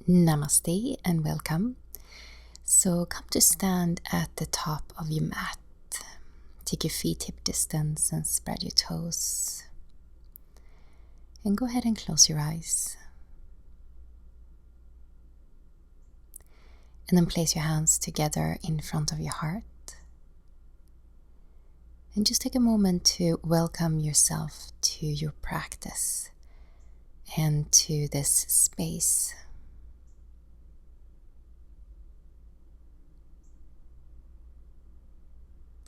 Namaste and welcome. So come to stand at the top of your mat. Take your feet hip distance and spread your toes. And go ahead and close your eyes. And then place your hands together in front of your heart. And just take a moment to welcome yourself to your practice and to this space.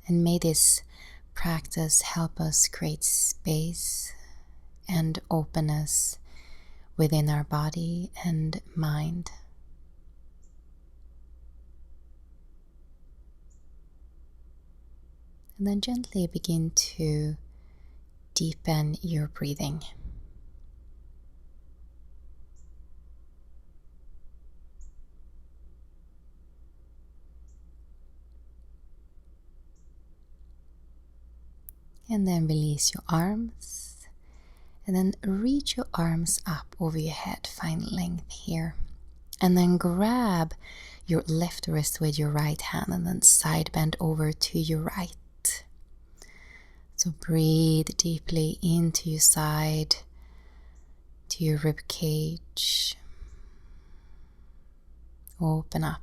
And may this practice help us create space and openness within our body and mind. And then gently begin to deepen your breathing. And then release your arms. And then reach your arms up over your head, find length here. And then grab your left wrist with your right hand and then side bend over to your right. So breathe deeply into your side, to your rib cage. Open up.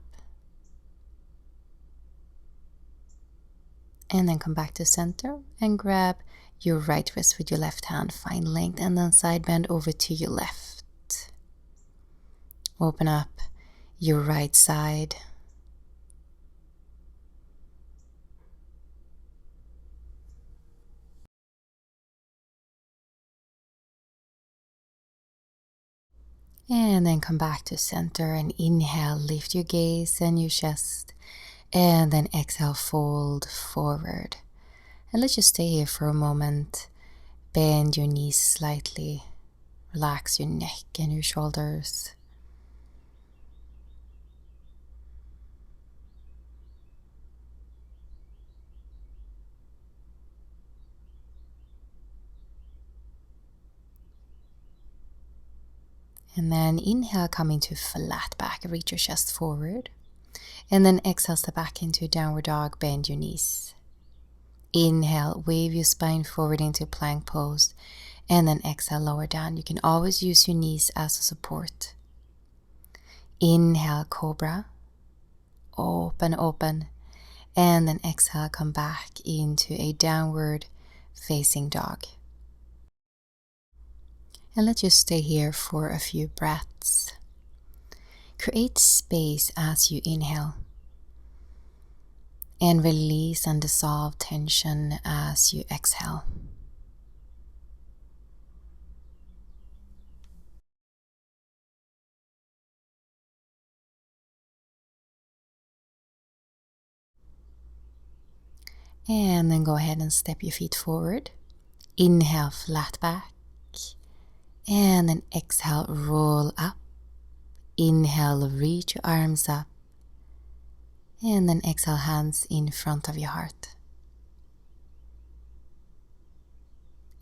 And then come back to center and grab your right wrist with your left hand, find length, and then side bend over to your left. Open up your right side. And then come back to center and inhale, lift your gaze and your chest. And then exhale, fold forward. And let's just stay here for a moment. Bend your knees slightly. Relax your neck and your shoulders. And then inhale, come into flat back, reach your chest forward. And then exhale, step back into downward dog, bend your knees. Inhale, wave your spine forward into plank pose. And then exhale, lower down. You can always use your knees as a support. Inhale, cobra. Open, open. And then exhale, come back into a downward facing dog. And let's just stay here for a few breaths. Create space as you inhale. And release and dissolve tension as you exhale. And then go ahead and step your feet forward. Inhale, flat back. And then exhale, roll up. Inhale, reach your arms up. And then exhale, hands in front of your heart.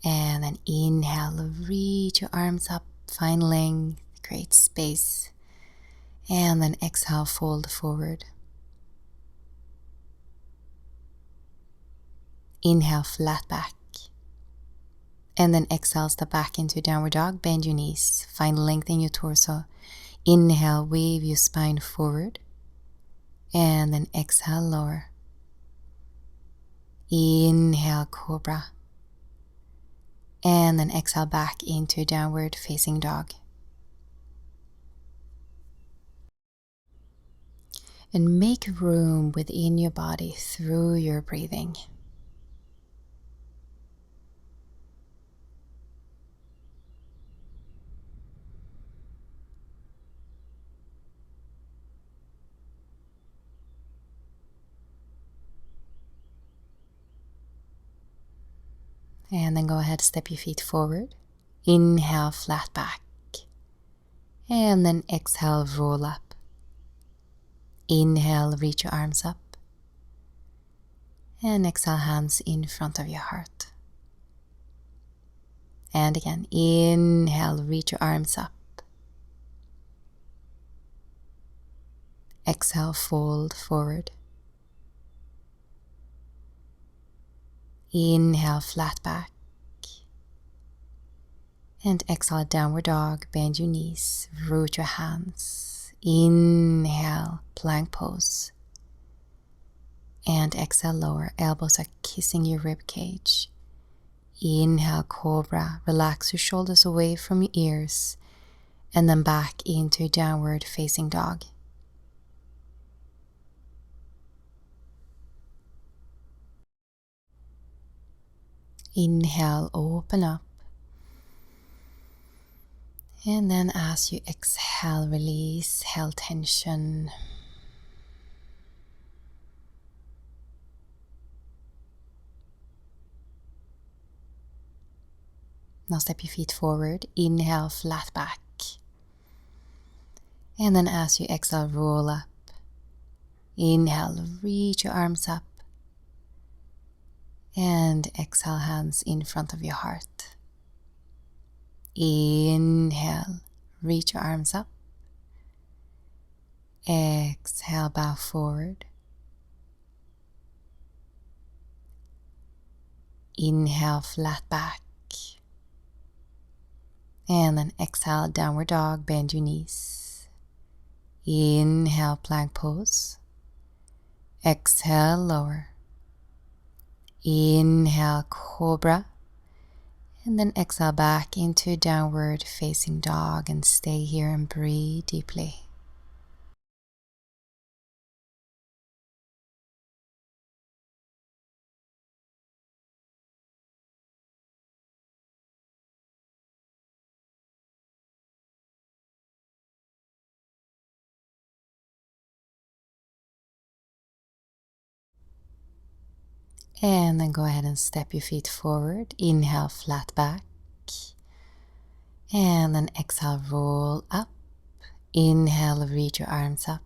And then inhale, reach your arms up, find length, create space. And then exhale, fold forward. Inhale, flat back. And then exhale, step back into downward dog, bend your knees, find length in your torso. Inhale, wave your spine forward. And then exhale, lower. Inhale, cobra. And then exhale back into downward facing dog. And make room within your body through your breathing. And then go ahead, step your feet forward. Inhale, flat back. And then exhale, roll up. Inhale, reach your arms up. And exhale, hands in front of your heart. And again, inhale, reach your arms up. exhale, fold forward. Inhale, flat back. And exhale, downward dog, bend your knees, root your hands. Inhale, plank pose. And exhale, lower, elbows are kissing your rib cage. Inhale, cobra, relax your shoulders away from your ears. And then back into downward facing dog. Inhale, open up. And then as you exhale, release, held tension. Now step your feet forward. Inhale, flat back. And then as you exhale, roll up. Inhale, reach your arms up. And exhale, hands in front of your heart. Inhale, reach your arms up. Exhale, bow forward. Inhale, flat back. And then exhale, downward dog, bend your knees. Inhale, plank pose. Exhale, lower. Inhale, cobra. And then exhale back into downward facing dog and stay here and breathe deeply. And then go ahead and step your feet forward. Inhale, flat back. And then exhale, roll up. Inhale, reach your arms up.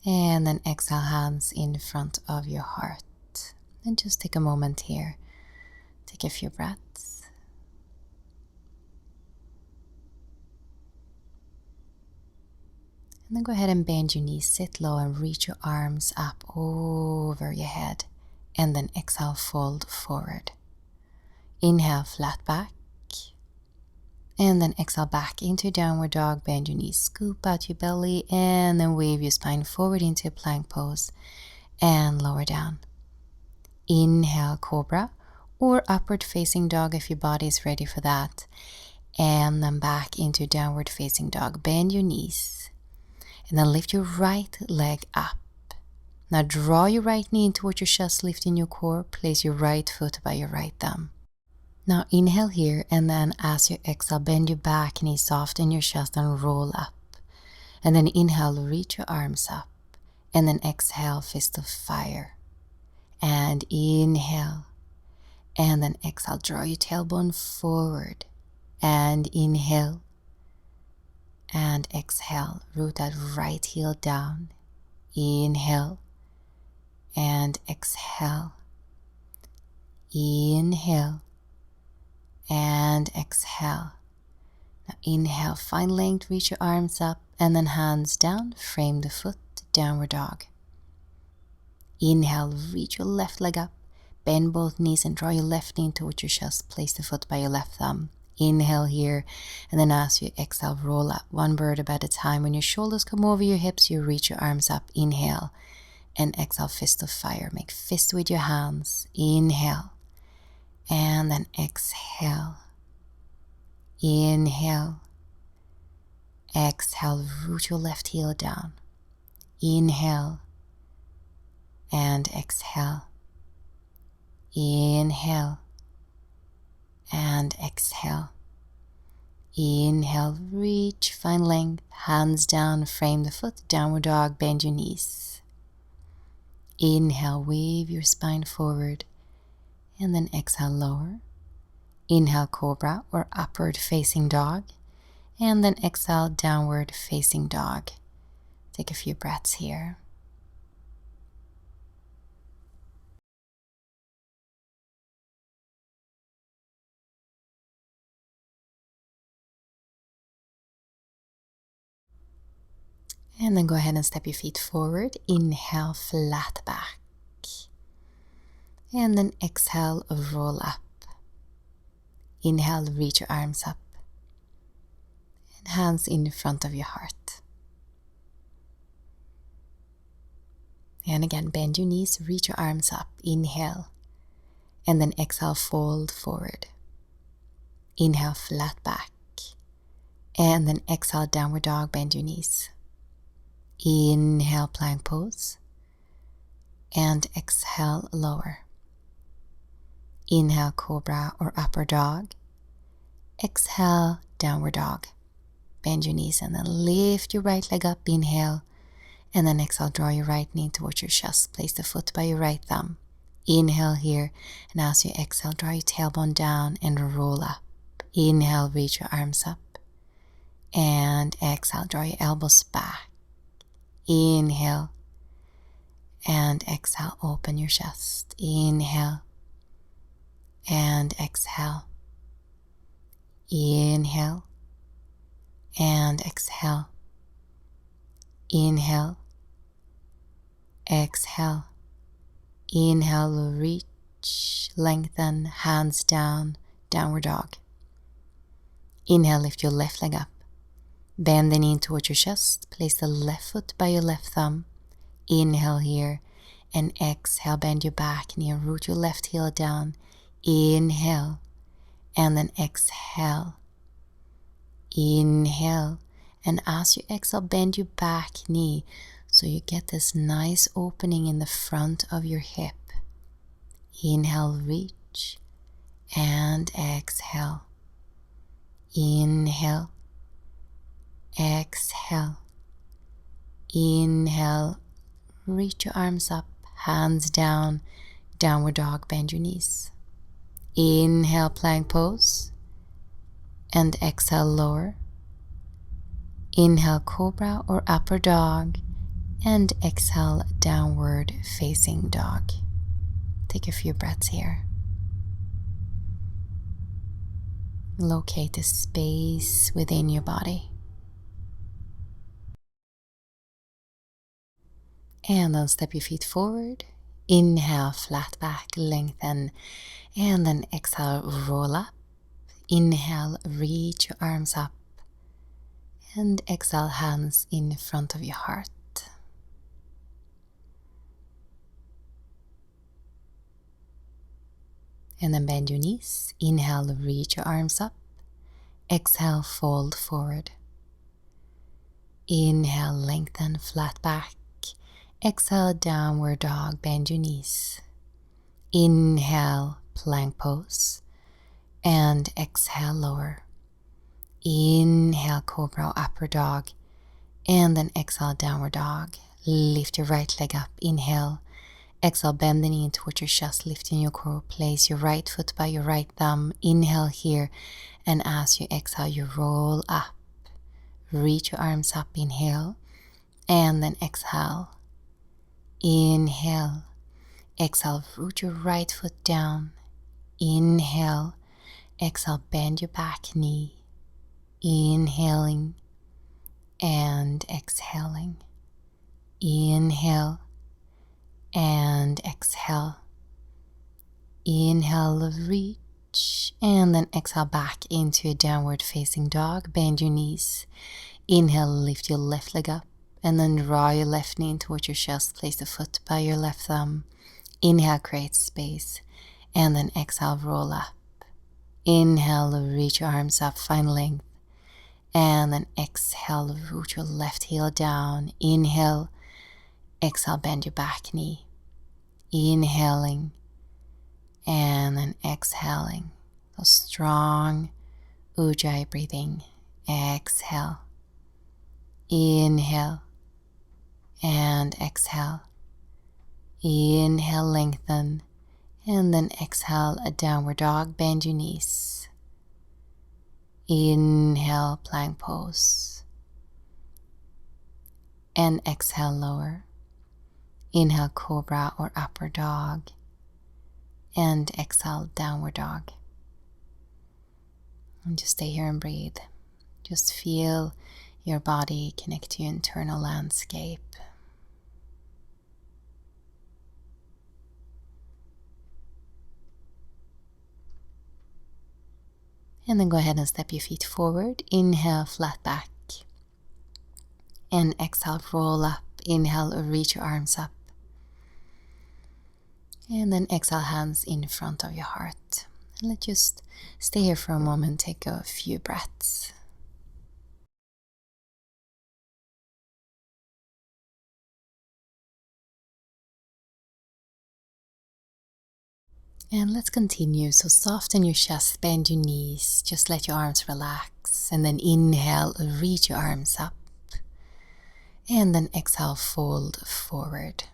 And then exhale, hands in front of your heart. And just take a moment here. Take a few breaths. And then go ahead and bend your knees, sit low and reach your arms up over your head. And then exhale, fold forward. Inhale, flat back. And then exhale back into downward dog, bend your knees, scoop out your belly, and then wave your spine forward into plank pose and lower down. Inhale, cobra or upward facing dog if your body is ready for that. And then back into downward facing dog, bend your knees, and then lift your right leg up. Now draw your right knee in towards your chest, lifting your core, place your right foot by your right thumb. Now inhale here, and then as you exhale, bend your back knee, soften your chest and roll up. And then inhale, reach your arms up. And then exhale, fist of fire. And inhale. And then exhale, draw your tailbone forward. And inhale. And exhale, root that right heel down. Inhale. And exhale. Inhale. And exhale. Now inhale, find length, reach your arms up, and then hands down, frame the foot, downward dog. Inhale, reach your left leg up, bend both knees and draw your left knee towards your chest, place the foot by your left thumb. Inhale here, and then as you exhale, roll up, one bird at a time. When your shoulders come over your hips, you reach your arms up, inhale, and exhale, fist of fire. Make fist with your hands, inhale, and then exhale. Inhale, exhale, root your left heel down. Inhale, and exhale. Inhale, and exhale. Inhale, reach, find length, hands down, frame the foot, downward dog, bend your knees. Inhale, wave your spine forward, and then exhale, lower. Inhale, cobra or upward facing dog, and then exhale, downward facing dog. Take a few breaths here. And then go ahead and step your feet forward. Inhale, flat back. And then exhale, roll up. Inhale, reach your arms up. And hands in front of your heart. And again, bend your knees, reach your arms up. Inhale. And then exhale, fold forward. Inhale, flat back. And then exhale, downward dog, bend your knees. Inhale, plank pose. And exhale, lower. Inhale, cobra or upper dog. Exhale, downward dog. Bend your knees and then lift your right leg up. Inhale. And then exhale, draw your right knee towards your chest. Place the foot by your right thumb. Inhale here. And as you exhale, draw your tailbone down and roll up. Inhale, reach your arms up. And exhale, draw your elbows back. Inhale. And exhale, open your chest. Inhale. And exhale. Inhale. And exhale. Inhale. Exhale. Inhale, reach, lengthen, hands down, downward dog. Inhale, lift your left leg up. Bend the knee towards your chest. Place the left foot by your left thumb. Inhale here. And exhale, bend your back knee and root your left heel down. Inhale. And then exhale. Inhale. And as you exhale, bend your back knee so you get this nice opening in the front of your hip. Inhale, reach. And exhale. Inhale. Exhale. Inhale. Reach your arms up, hands down, downward dog, bend your knees. Inhale, plank pose. And exhale, lower. Inhale, cobra or upper dog. And exhale, downward facing dog. Take a few breaths here. Locate the space within your body. And then step your feet forward. Inhale, flat back, lengthen. And then exhale, roll up. Inhale, reach your arms up. And exhale, hands in front of your heart. And then bend your knees. Inhale, reach your arms up. Exhale, fold forward. Inhale, lengthen, flat back. Exhale, downward dog, bend your knees. Inhale, plank pose. And exhale, lower. Inhale, cobra, upper dog. And then exhale, downward dog. Lift your right leg up. Inhale. Exhale, bend the knee towards your chest, lifting your core. Place your right foot by your right thumb. Inhale here. And as you exhale, you roll up. Reach your arms up. Inhale. And then exhale. Inhale. Exhale, root your right foot down. Inhale. Exhale, bend your back knee. Inhaling and exhaling. Inhale and exhale. Inhale, reach, and then exhale back into a downward facing dog. Bend your knees. Inhale, lift your left leg up, and then draw your left knee towards your chest. Place the foot by your left thumb. Inhale, create space, and then exhale, roll up. Inhale, reach your arms up, find length. And then exhale, root your left heel down. Inhale, exhale, bend your back knee. Inhaling, and then exhaling. So strong Ujjayi breathing. Exhale. Inhale, and exhale. Inhale, lengthen. And then exhale, a downward dog, bend your knees. Inhale, plank pose. And exhale, lower. Inhale, cobra or upper dog. And exhale, downward dog. And just stay here and breathe. Just feel your body, connect to your internal landscape. And then go ahead and step your feet forward. Inhale, flat back. And exhale, roll up. Inhale, reach your arms up. And then exhale, hands in front of your heart. And let's just stay here for a moment, take a few breaths. And let's continue. So soften your chest, bend your knees, just let your arms relax. And then inhale, reach your arms up. And then exhale, fold forward.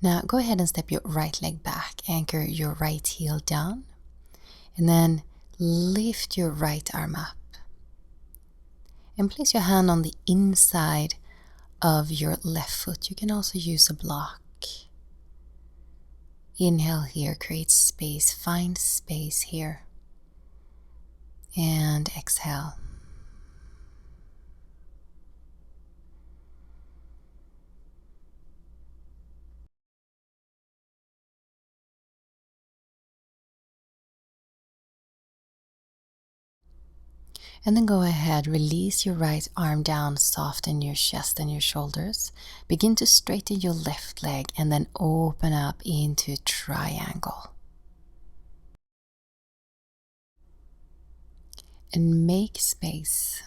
Now go ahead and step your right leg back, anchor your right heel down. And then lift your right arm up. And place your hand on the inside of your left foot. You can also use a block. Inhale here, create space, find space here. And exhale. And then go ahead, release your right arm down, soften your chest and your shoulders. Begin to straighten your left leg and then open up into triangle. And make space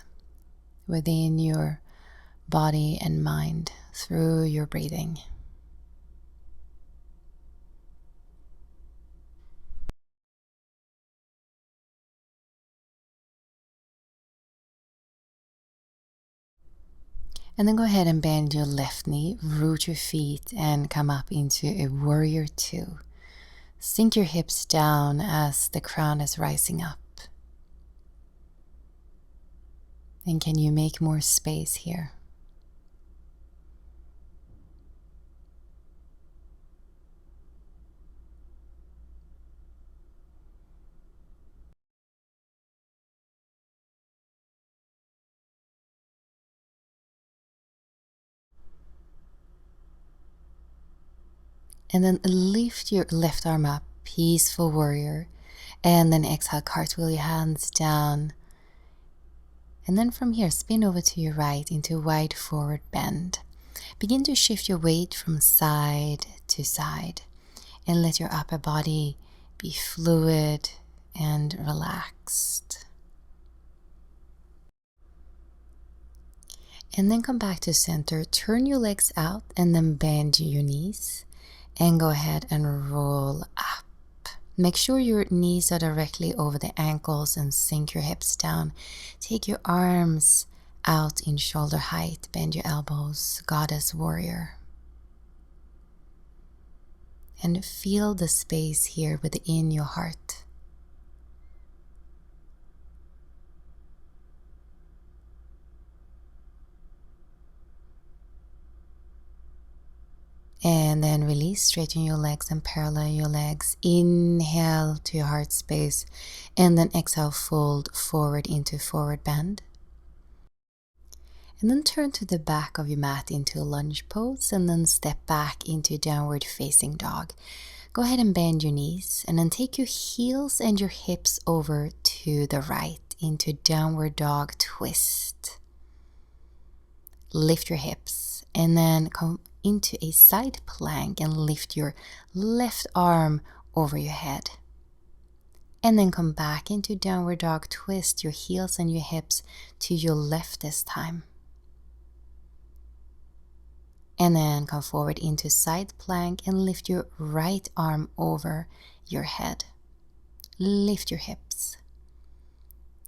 within your body and mind through your breathing. And then go ahead and bend your left knee, root your feet, and come up into a warrior two. Sink your hips down as the crown is rising up. And can you make more space here? And then lift your left arm up, peaceful warrior. And then exhale, cartwheel your hands down. And then from here, spin over to your right into wide forward bend. Begin to shift your weight from side to side. And let your upper body be fluid and relaxed. And then come back to center. Turn your legs out and then bend your knees. And go ahead and roll up. Make sure your knees are directly over the ankles and sink your hips down. Take your arms out in shoulder height. Bend your elbows, goddess warrior. And feel the space here within your heart. And then release, straighten your legs and parallel your legs. Inhale to your heart space. And then exhale, fold forward into forward bend. And then turn to the back of your mat into a lunge pose. And then step back into downward facing dog. Go ahead and bend your knees. And then take your heels and your hips over to the right into downward dog twist. Lift your hips. And then come into a side plank and lift your left arm over your head. And then come back into downward dog twist, your heels and your hips to your left this time. And then come forward into side plank and lift your right arm over your head. Lift your hips.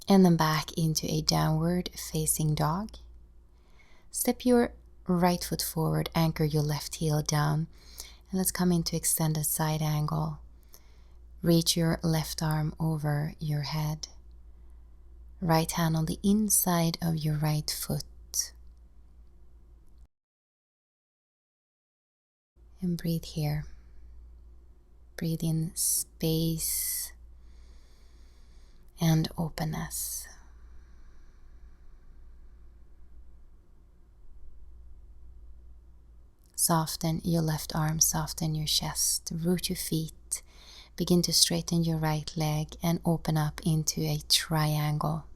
And then back into a downward facing dog. Step your right foot forward, anchor your left heel down, and let's come into extended side angle. Reach your left arm over your head. Right hand on the inside of your right foot. And breathe here. Breathe in space and openness. Soften your left arm, soften your chest, root your feet. Begin to straighten your right leg and open up into a triangle.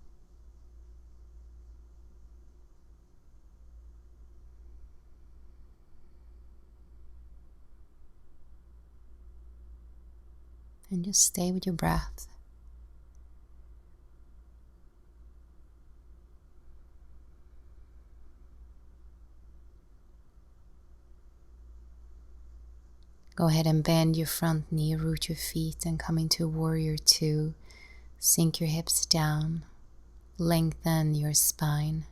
And just stay with your breath. Go ahead and bend your front knee, root your feet, and come into warrior two. Sink your hips down, lengthen your spine.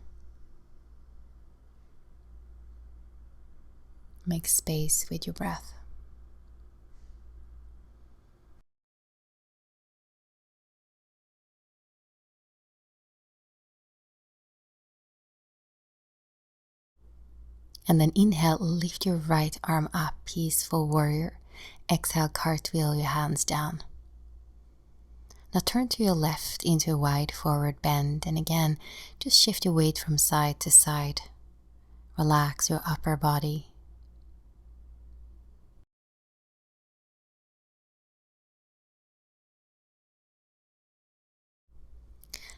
Make space with your breath. And then inhale, lift your right arm up, peaceful warrior. Exhale, cartwheel your hands down. Now turn to your left into a wide forward bend, and again, just shift your weight from side to side. Relax your upper body.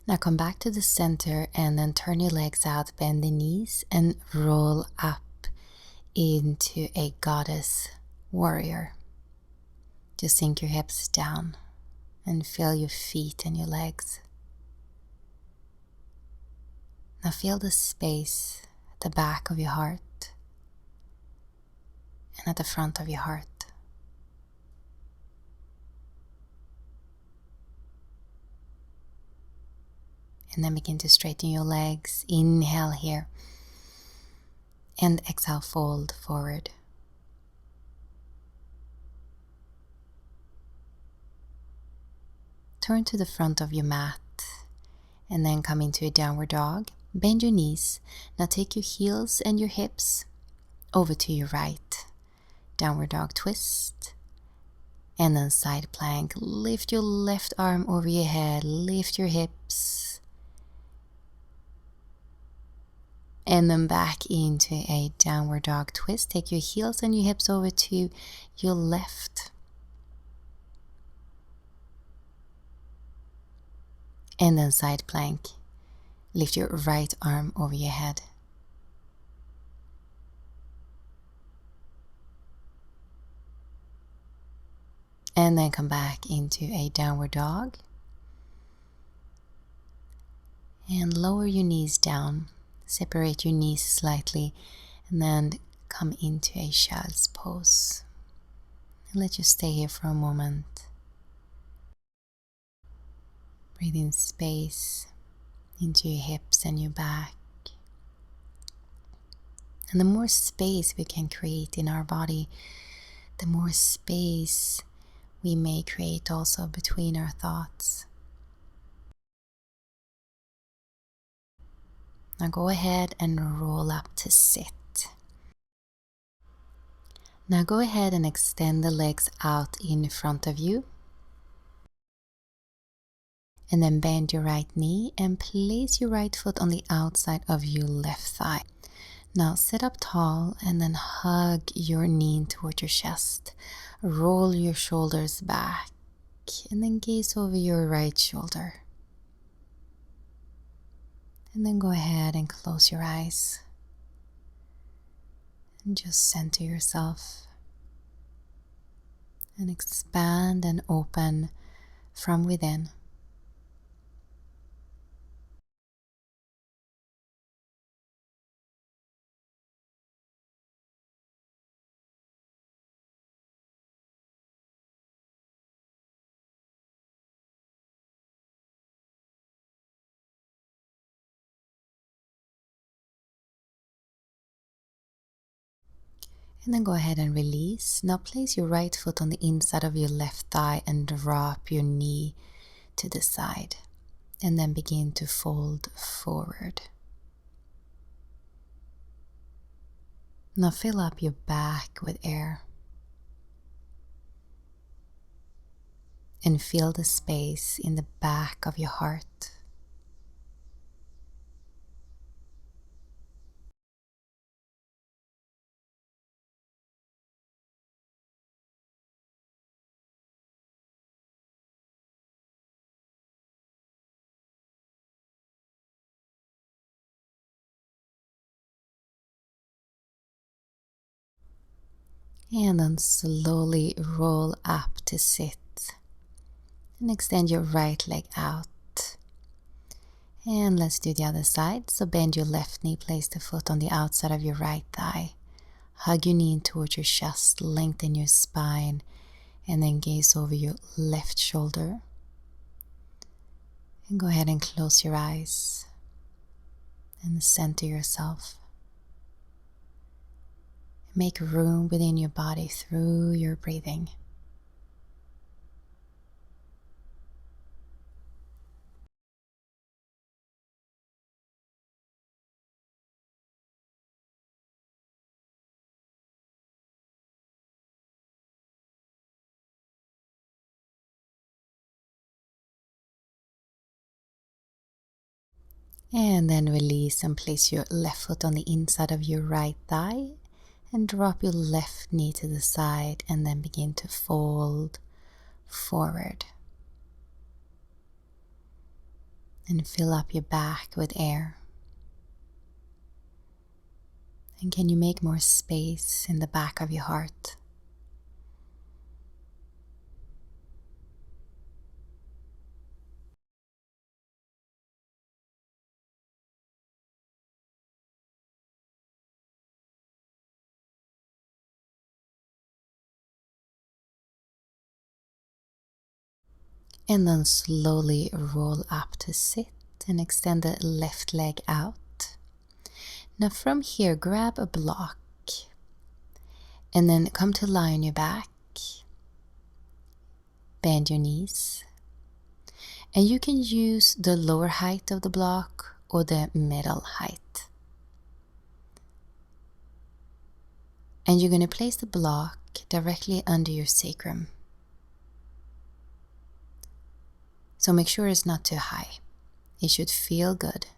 Now come back to the center and then turn your legs out, bend the knees, and roll up into a goddess warrior. Just sink your hips down and feel your feet and your legs. Now feel the space at the back of your heart and at the front of your heart. And then begin to straighten your legs. Inhale here. And exhale, fold forward. Turn to the front of your mat and then come into a downward dog. Bend your knees. Now take your heels and your hips over to your right. Downward dog twist. And then side plank. Lift your left arm over your head. Lift your hips. And then back into a downward dog twist. Take your heels and your hips over to your left. And then side plank. Lift your right arm over your head. And then come back into a downward dog. And lower your knees down. Separate your knees slightly. And then come into a child's pose. And let you stay here for a moment. Breathe in space into your hips and your back. And the more space we can create in our body, the more space we may create also between our thoughts. Now go ahead and roll up to sit. Now go ahead and extend the legs out in front of you. And then bend your right knee and place your right foot on the outside of your left thigh. Now sit up tall and then hug your knee toward your chest. Roll your shoulders back and then gaze over your right shoulder. And then go ahead and close your eyes. And just center yourself. And expand and open from within. And then go ahead and release. Now place your right foot on the inside of your left thigh and drop your knee to the side. And then begin to fold forward. Now fill up your back with air. And feel the space in the back of your heart. And then slowly roll up to sit. And extend your right leg out. And let's do the other side. So bend your left knee, place the foot on the outside of your right thigh. Hug your knee in towards your chest, lengthen your spine, and then gaze over your left shoulder. And go ahead and close your eyes and center yourself. Make room within your body through your breathing. And then release and place your left foot on the inside of your right thigh and drop your left knee to the side and then begin to fold forward. And fill up your back with air. And can you make more space in the back of your heart? And then slowly roll up to sit and extend the left leg out. Now from here, grab a block and then come to lie on your back. Bend your knees. And you can use the lower height of the block or the middle height. And you're going to place the block directly under your sacrum. So make sure it's not too high. It should feel good.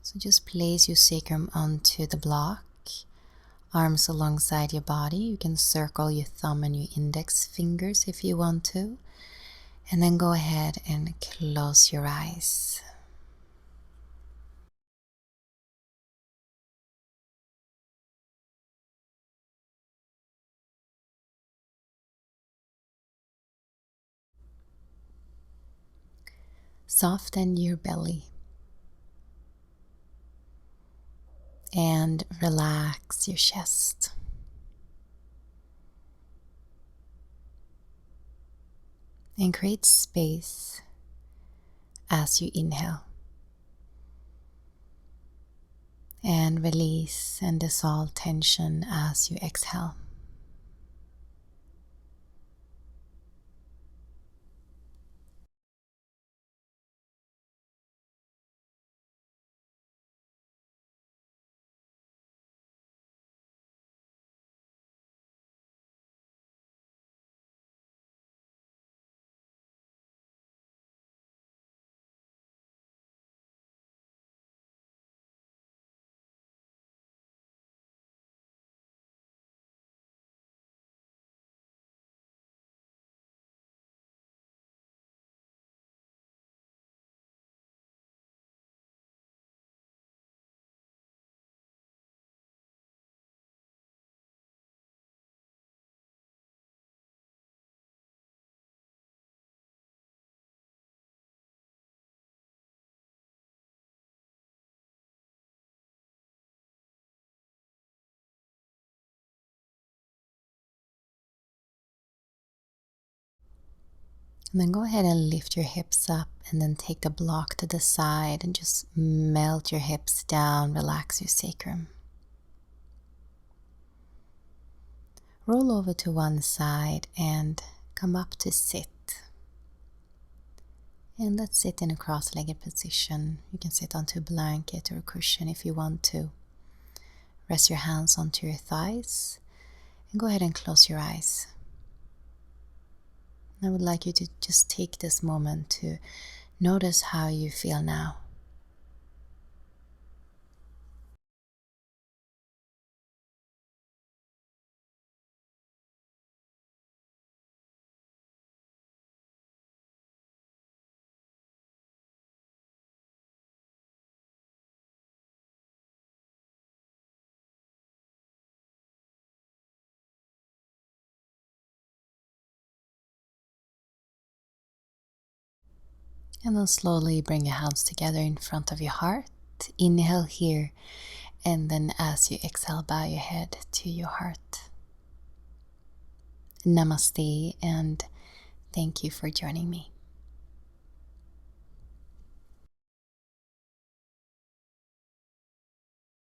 So just place your sacrum onto the block, arms alongside your body. You can circle your thumb and your index fingers if you want to. And then go ahead and close your eyes. Soften your belly. And relax your chest. And create space as you inhale. And release and dissolve tension as you exhale. And then go ahead and lift your hips up and then take the block to the side and just melt your hips down, relax your sacrum. Roll over to one side and come up to sit. And let's sit in a cross-legged position. You can sit onto a blanket or a cushion if you want to. Rest your hands onto your thighs and go ahead and close your eyes. I would like you to just take this moment to notice how you feel now. And then slowly bring your hands together in front of your heart. Inhale here, and then as you exhale, bow your head to your heart. Namaste, and thank you for joining me.